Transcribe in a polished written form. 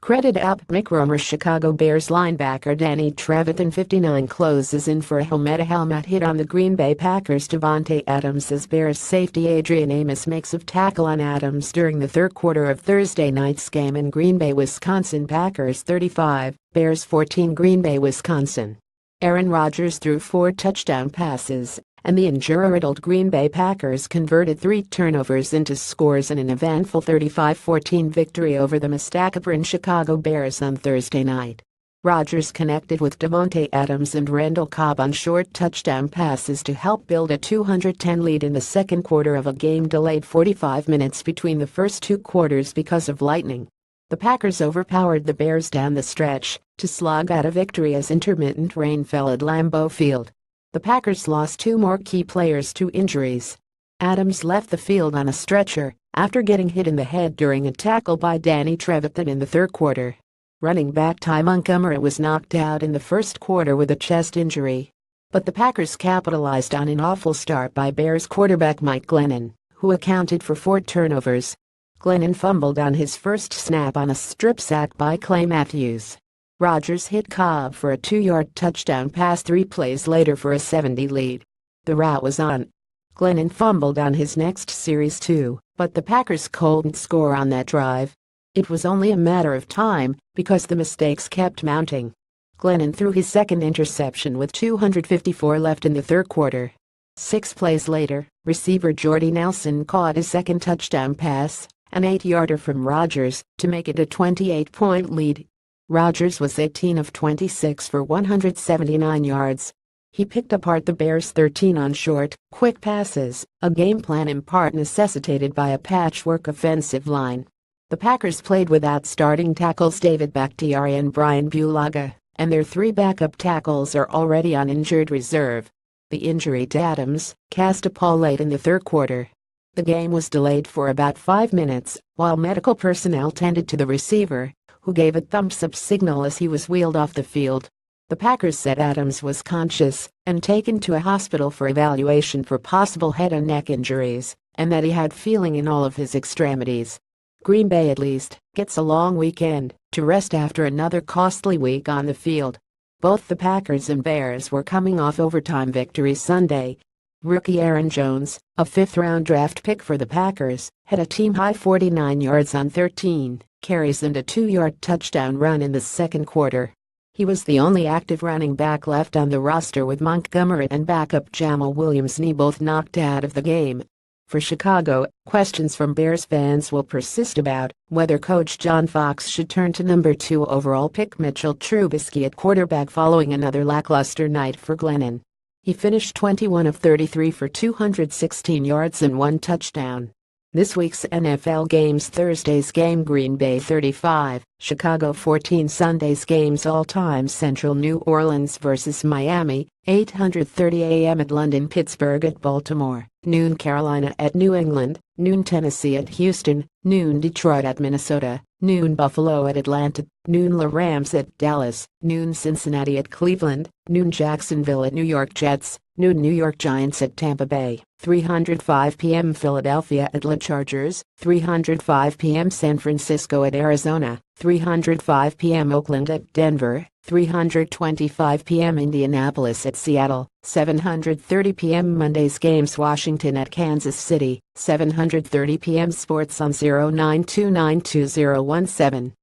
Credit APMIKE ROEMER Chicago Bears linebacker Danny Trevathan 59 closes in for a helmet hit on the Green Bay Packers. Davante Adams as Bears safety Adrian Amos makes a tackle on Adams during the third quarter of Thursday night's game in Green Bay, Wisconsin. Packers 35, Bears 14. Green Bay, Wisconsin. Aaron Rodgers threw 4 touchdown passes, and the injury-riddled Green Bay Packers converted 3 turnovers into scores in an eventful 35-14 victory over the mistakable Chicago Bears on Thursday night. Rodgers connected with Davante Adams and Randall Cobb on short touchdown passes to help build a 210 lead in the second quarter of a game delayed 45 minutes between the first 2 quarters because of lightning. The Packers overpowered the Bears down the stretch to slog out a victory as intermittent rain fell at Lambeau Field. The Packers lost 2 more key players to injuries. Adams left the field on a stretcher after getting hit in the head during a tackle by Danny Trevathan in the third quarter. Running back Ty Montgomery was knocked out in the first quarter with a chest injury. But the Packers capitalized on an awful start by Bears quarterback Mike Glennon, who accounted for 4 turnovers. Glennon fumbled on his first snap on a strip sack by Clay Matthews. Rodgers hit Cobb for a 2-yard touchdown pass 3 plays later for a 70 lead. The route was on. Glennon fumbled on his next series too, but the Packers couldn't score on that drive. It was only a matter of time because the mistakes kept mounting. Glennon threw his second interception with 2:54 left in the third quarter. 6 plays later, receiver Jordy Nelson caught his second touchdown pass, an 8-yarder from Rodgers, to make it a 28-point lead. Rodgers was 18 of 26 for 179 yards. He picked apart the Bears' 13 on short, quick passes, a game plan in part necessitated by a patchwork offensive line. The Packers played without starting tackles David Bakhtiari and Brian Bulaga, and their 3 backup tackles are already on injured reserve. The injury to Adams cast a pall late in the third quarter. The game was delayed for about 5 minutes while medical personnel tended to the receiver, who gave a thumbs-up signal as he was wheeled off the field. The Packers said Adams was conscious and taken to a hospital for evaluation for possible head and neck injuries, and that he had feeling in all of his extremities. Green Bay at least gets a long weekend to rest after another costly week on the field. Both the Packers and Bears were coming off overtime victories Sunday. Rookie Aaron Jones, a 5th-round draft pick for the Packers, had a team-high 49 yards on 13 carries and a 2-yard touchdown run in the second quarter. He was the only active running back left on the roster with Montgomery and backup Jamal Williams both knocked out of the game. For Chicago, questions from Bears fans will persist about whether coach John Fox should turn to number 2 overall pick Mitchell Trubisky at quarterback following another lackluster night for Glennon. He finished 21 of 33 for 216 yards and 1 touchdown. This week's NFL games: Thursday's game Green Bay 35, Chicago 14. Sunday's games all-time Central: New Orleans vs Miami, 8:30 a.m. at London; Pittsburgh at Baltimore, noon; Carolina at New England, noon; Tennessee at Houston, noon; Detroit at Minnesota, noon; Buffalo at Atlanta, noon; the Rams at Dallas, noon; Cincinnati at Cleveland, noon; Jacksonville at New York Jets, noon; New York Giants at Tampa Bay, 3:05 p.m. Philadelphia at the Chargers, 3:05 p.m. San Francisco at Arizona, 3:05 p.m. Oakland at Denver, 3:25 p.m. Indianapolis at Seattle, 7:30 p.m. Monday's games: Washington at Kansas City, 7:30 p.m. Sports on 09292017.